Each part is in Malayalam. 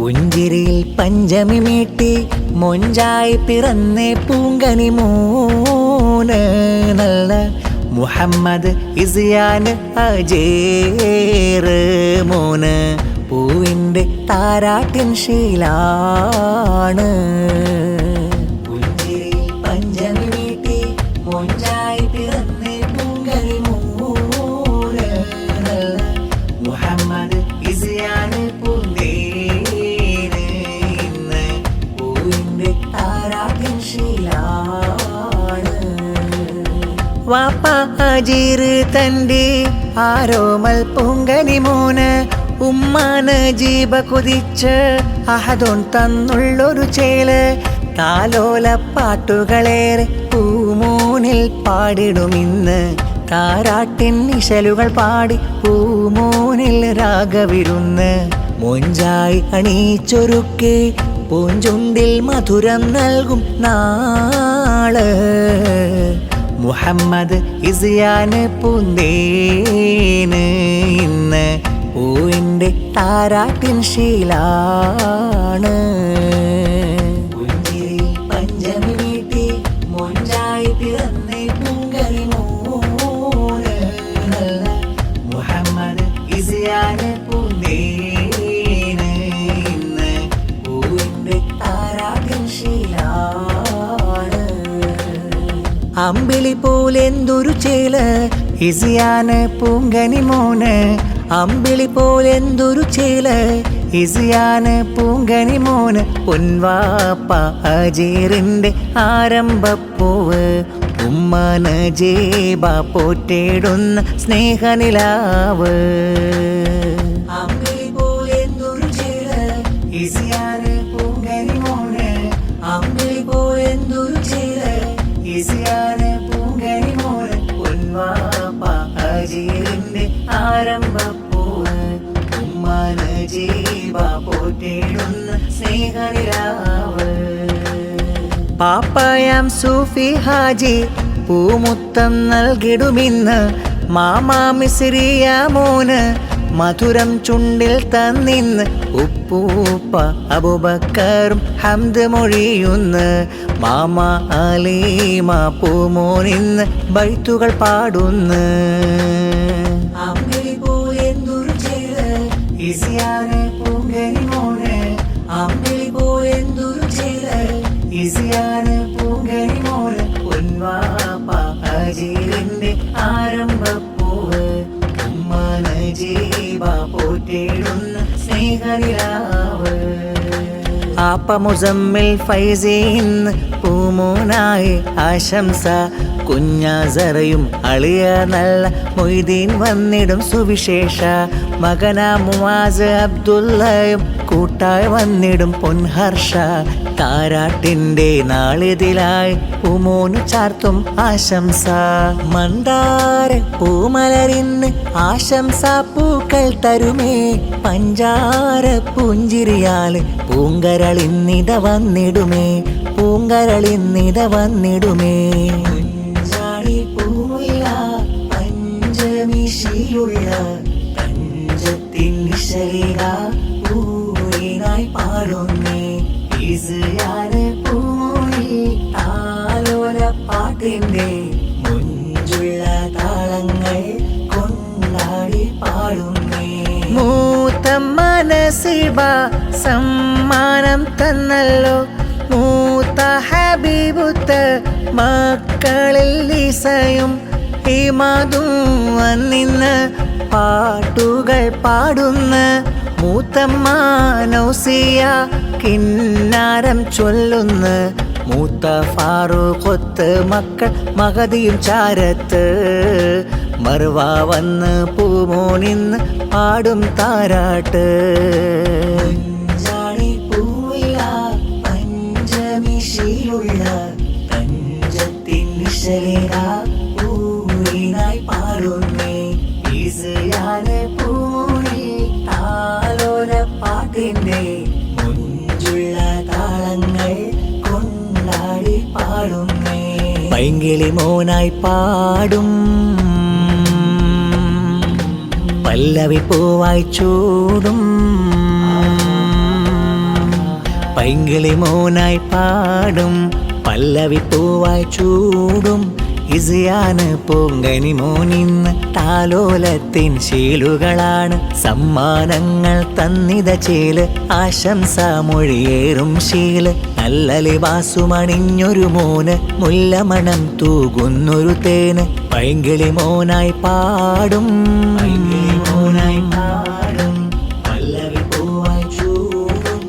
പുഞ്ചിരിയിൽ പഞ്ചമി മീട്ടി മൊഞ്ചായി പിറന്നേ പൂങ്കനി മൂന്ന് നല്ല മുഹമ്മദ് ഇസിയാന് അജേറ് മൂന്ന് പൂവിൻ്റെ താരാട്ടിൻ ശീലാണ്. പുഞ്ചിരിയിൽ പഞ്ചമി മീട്ടി മൊഞ്ചായി പിറന്നേ പൂങ്കനി മൂന്ന് നല്ല മുഹമ്മദ് ഇസിയാന് വാപ്പാജീറ് തൻ്റെ ആരോമൽ പൂങ്കനി മോന് ഉമ്മാന് ജീവ കുതിച്ച് അഹദോൻ തന്നുള്ളൊരു ചേല് താലോല പാട്ടുകളേറെ പൂമോനിൽ പാടിടുമിന്ന് താരാട്ടിൻ നിശലുകൾ പാടി പൂമോനിൽ രാഗവിരുന്ന് മൊഞ്ചായി അണിച്ചൊരുക്കി പൂഞ്ചുണ്ടിൽ മധുരം നൽകും നാള് മുഹമ്മദ് ഇസിയാന് പൂന്തേന് ഇന്ന് പൂവിൻ്റെ താരാട്ടിൻ ശീലാണ്. പുഞ്ചിരിയിൽ പഞ്ചമി വീട്ടി മൊഞ്ചായി പിറന്നേ പൂങ്കനി മൂന്ന് നല്ല മുഹമ്മദ് ഇസിയാന് പൂന്തേന് ഇന്ന് പൂവിൻ്റെ താരാട്ടിൻ ശീലാണ്. അമ്പിളി പോലെന്തൊരു ചേല് ഇസിയാന് പൂങ്കനി മോന് അമ്പിളി പോലെന്തൊരു ചേല് ഇസിയാന് പൂങ്കനി മോന് പൊൻവാപ്പ അജീറിൻ്റെ ആരംഭപ്പൂവ് ഉമ്മന ജേബ പോറ്റേടുന്ന സ്നേഹനിലാവ്. അമ്പിളി പോലെന്തൊരു ചേല് ഇസിയാന് പൂങ്കനി മോന് അമ്പിളി പോലെന്തൊരു ചേല് ഇസിയാന് പൂങ്കനി മോന് പൊൻവാപ്പ അജീറിൻ്റെ ആരംഭപ്പൂവ് ഉമ്മന ജീവ പോറ്റേടുന്ന സ്നേഹനിലാവ്. പാപ്പയാം സൂഫി ഹാജി പൂമുത്തം നൽകിടുമിന്ന് മാമാ മിസ്രിയ മോന് മധുരം ചുണ്ടിൽ തന്നിന്ന് ഉപ്പൂപ്പ അബൂബക്കറും ഹംദ് മൊഴിയുന്ന് മാമ അലീമ പൂമോനിന്ന് ബൈത്തുകൾ പാടുന്ന്. അമ്പിളി പോലെന്തൊരു ചേല് ഇസിയാന് പൂങ്കനി മോന് അമ്പിളി പോലെന്തൊരു ചേല് ഇസിയാന് പൂങ്കനി മോന് പൊൻവാപ്പ അജീറിൻ്റെ ആരംഭപ്പൂവ് ഉമ്മന ജീവ പോറ്റേടുന്ന സ്നേഹനിലാവ്. ആപ്പ മുസമ്മിൽ ഫൈസീൻ പൂമോനായി ആശംസ കുഞ്ഞാസറയും അളിയ നല്ല മൊയ്തീൻ വന്നിടും സുവിശേഷ മകന മുവാസ് അബ്ദുള്ളയും കൂട്ടായി വന്നിടും പൊൻഹർഷ താരാട്ടിൻ്റെ നാളിതിലായി പൂമോനു ചാർത്തും ആശംസ. മന്ദാര പൂമലരിന്ന് ആശംസ പൂക്കൾ തരുമേ പഞ്ചാര പുഞ്ചിരിയാല് പൂങ്കരളിന്നിത വന്നിടുമേ പൂങ്കരളിന്നിത വന്നിടുമേ. പൂമുല്ല പഞ്ചമിശിയുള്ള പഞ്ചത്തിൻ നിശലിക പൂവിനായി പാടുന്നേ ഇസിയാന് പൂമോനിൽ താലോല പാട്ടിൻ്റെ മുഞ്ചുള്ള താളങ്ങൾ കൊണ്ടാടി പാടുന്നേ. മൂത്തമ്മ നസീബ സമ്മാനം തന്നല്ലോ മൂത്ത ഹബീബുത്ത മക്കളിൽ ഈസയും ഹിമാദും വന്നിന്ന് പാട്ടുകൾ പാടുന്ന മൂത്തമ്മ നൗസിയ കിന്നാരം ചൊല്ലുന്ന മൂത്ത ഫാറൂഖൊത്ത് മക്കൾ മഹദിയും ചാരത്ത് മറുവ വന്ന് പൂമോനിന്ന് പാടും താരാട്ട്. പഞ്ചമിശിയുള്ള പഞ്ചത്തിൻ നിശലിക പൂവിനായി പാടുന്നേ ഇസിയാന് പൂമോനിൽ താലോല പാട്ടിൻ്റെ മുഞ്ചുള്ള താളങ്ങൾ കൊണ്ടാടി പാടുന്നേ. പൈങ്കിളി മോനായി പാടും പല്ലവി പൂവായി ചൂടും പൈങ്കിളി മോനായി പാടും പല്ലവി പൂവായി ചൂടും ഇസിയാന് പൂങ്കനി മോനിന്ന് താലോലത്തിൻ ശീലുകളാണ് സമ്മാനങ്ങൾ തന്നിത ചേല് ആശംസ മൊഴിയേറും ശീല് നല്ല ലിബാസുമണിഞ്ഞൊരു മോന് മുല്ലമണം തൂകുന്നൊരു തേന് പൈങ്കിളി മോനായി പാടും മോനായി പാടും പല്ലവി പൂവായി ചൂടും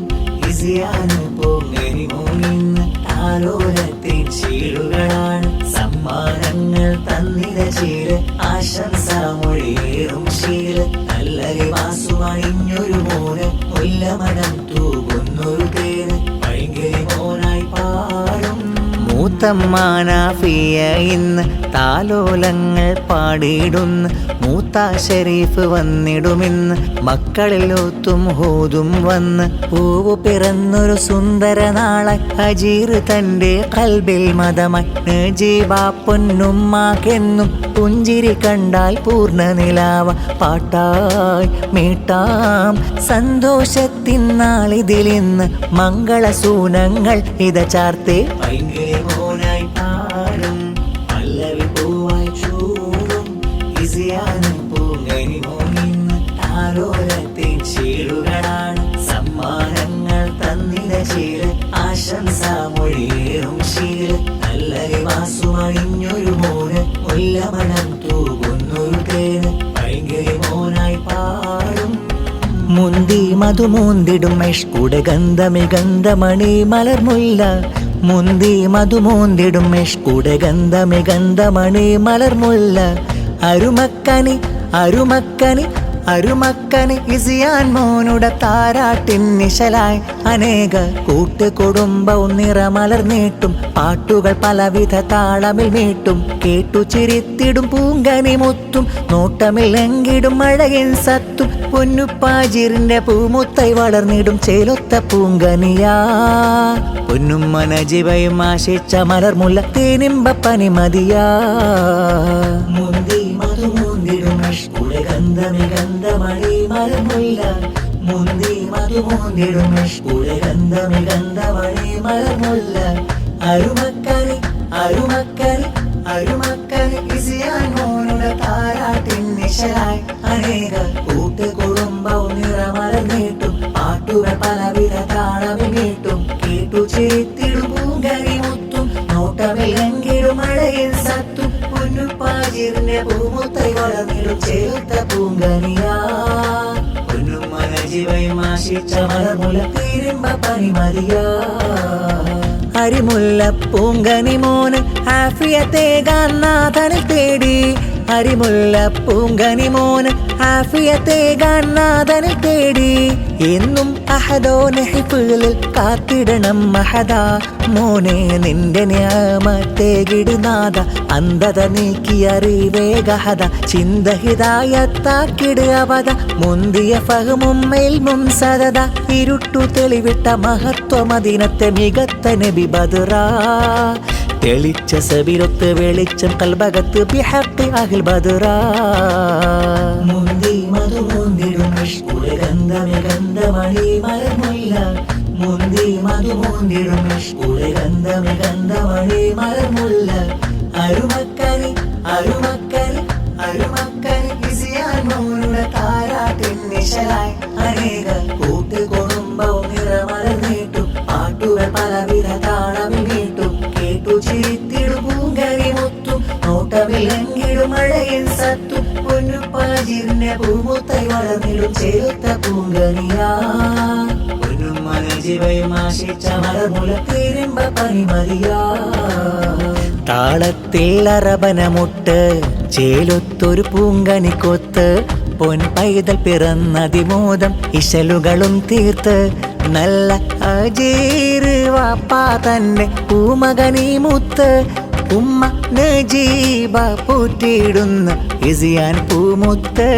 ഇസിയാന് പൂങ്കനി മോനിന്ന് താലോലത്തിൻ ശീലുകളാണ് സമ്മാനങ്ങൾ തന്നിത ശീല് ആശംസ മൊഴിയേറും ശീല് നല്ല ലിബാസുമണിഞ്ഞൊരു മോന് മുല്ലമണം തൂകുന്നൊരു തേന് പൈങ്കിളി മോനായി പാടും മൂത്തമ്മാനാഫിയ ഇന്ന് താലോലങ്ങൾ പാടിയിടുന്ന് മൂത്ത ഷരീഫ് വന്നിടുമിന്ന് മക്കളിൽ ഒത്തും ഹൂതും വന്ന് പൂവ് പിറന്നൊരു സുന്ദര നാളായി അജീർ തൻ്റെ കൽബിൽ മതമായി നജീബ പൊന്നുമ്മാക്കെന്നും പുഞ്ചിരി കണ്ടാൽ പൂർണ്ണ നിലാവ പാട്ടായി മീട്ടാം സന്തോഷത്തിൻ നാളിതിലിന്ന് മംഗളസൂനങ്ങൾ ഇത ചാർത്തേ പൈങ്കിളി മോനായി പാടും പല്ലവി പൂവായി ചൂടും ഇസിയാന് പൂങ്കനി മോനിന്ന് താലോലത്തിൻ ശീലുകളാണ് സമ്മാനങ്ങൾ തന്നിത ശീല് ആശംസ മൊഴിയേറും ശീല് നല്ല ലിബാസുമണിഞ്ഞൊരു മോന് മുല്ലമണം തൂകുന്നൊരു തേന് പൈങ്കിളി മോനായി പാടും മുന്തി മധുമൂന്തിടും മെഷ്കുടെ ഗന്ധമി ഗന്ധമണി മലർമുല്ല മുന്തി മധുമൂന്തിടും മെഷ്കുടെ ഗന്ധമി ഗന്ധമണി മലർമുല്ല അരുമക്കനി അരുമക്കനി അരുമക്കന് ഇസിയാൻ മോനുടെ താരാട്ടിൻ നിശലായി അനേക കൂട്ടുകുടുംബവും നിറമലർന്നീട്ടും പാട്ടുകൾ പലവിധ താളമിൽ മീട്ടും കേട്ടു ചിരിത്തിടും പൂങ്കനി മുത്തും നോട്ടമിൽ എങ്കിടും മഴയിൻ സത്തും പൊന്നുപ്പാജിറിന്റെ പൂമുത്തായി വളർന്നിടും ചേലൊത്ത പൂങ്കനിയാ പൊന്നും മനജിവയും ആശിച്ച മലർമുല്ല തേനിമ്പ പനിമതിയാ മുന്തി മധുമൂന്തിടും മെഷ്കുടെ ഗന്ധമി ഗന്ധമണി മലർമുല്ല മുന്തി മധുമൂന്തിടും മെഷ്കുടെ ഗന്ധമി ഗന്ധമണി മലർമുല്ല അരുമക്കനി അരുമക്കനി അരുമക്കനി ഇസിയാൻ മോനുടെ താരാട്ടിൻ നിശലായി അനേക കൂട്ടുകുടുംബവും നിറമലർന്നീട്ടും പാട്ടുകൾ പലവിധ താളമിൽ മീട്ടും കേട്ടു ചിരിത്തിടും പൂങ്കനി മുത്തും നോട്ടമിൽ എങ്കിടും മഴയിൽ സത്തും പൊന്നുപ്പാജിറിന്റെ പൂമുത്തായി വളർന്നിടും ചേർത്ത പൂങ്കനിയാ പൊന്നും മനജിവയും ആശിച്ച മലർമുല തീരുമ്പ പനിമതിയാ അരിമുല്ല പൂങ്കനി മോന് ആഫിയത്തേകാൻ നാഥനിൽ തേടി അരിമുല്ല പൂങ്കനി മോന് ആഫിയത്തേകാൻ നാഥനിൽ തേടി എന്നും അഹദോനെ ഹിഫിളിൽ കാത്തിടണം മഹദാ മോനെ നിന്റെ നിയമത്തേകിട് നാഥ അന്ധത നീക്കി അറിവേഗഹത ചിന്ത ഹിദായത്താക്കിട് അവത മുന്തിയ ഫഹമും മേൽമും സദത ഇരുട്ടു തെളിവിട്ട മഹത്വമദിനത്തെ മികത്ത നബി ബദറാ തെളിച്ച സബിരൊത്ത് വെളിച്ചം കൽബകത്ത് ബിഹഖി അഹ്ൽ ബദറാ മുന്തി മധുമൂന്തിടും മെഷ്കുടെ ഗന്ധമി ഗന്ധമണി മലർമുല്ല മുന്തി മധുമൂന്തിടും മെഷ്കുടെ ഗന്ധമി ഗന്ധമണി മലർമുല്ല അരുമക്കനി അരുമക്കനി അരുമക്കനി ഇസിയാൻ മോനുടെ താരാട്ടിൻ നിശലായി അനേക കൂട്ടുകുടുംബവും നിറമലർന്നീട്ടും പാട്ടുകൾ പലവിധ താളമിൽ മീട്ടും കേട്ടു ചിരിത്തിടും പൂങ്കനി മുത്തും നോട്ടമിൽ എങ്കിടും മഴയിൽ സത്തും പൊന്നുപ്പാജിറിന്റെ പൂമുത്തായി വളർന്നിടും ചേർത്ത പൂങ്കനിയാ പൊന്നും മനജിവയും ആശിച്ച മലർമുല തീരുമ്പ പനിമതിയാ താളത്തിൽ അറബനമുട്ട് ചേലൊത്തൊരു പൂങ്കനിക്കൊത്ത് പൊൻ പൈതൽ പിറന്നതിമോദം ഇശലുകളും തീർത്ത് നല്ല അജീറ് വാപ്പാ തന്നെ പൂമകനി മുത്ത് ഉമ്മ നജീബ പൂറ്റിയിടുന്ന ഇസിയാൻ പൂമുത്ത്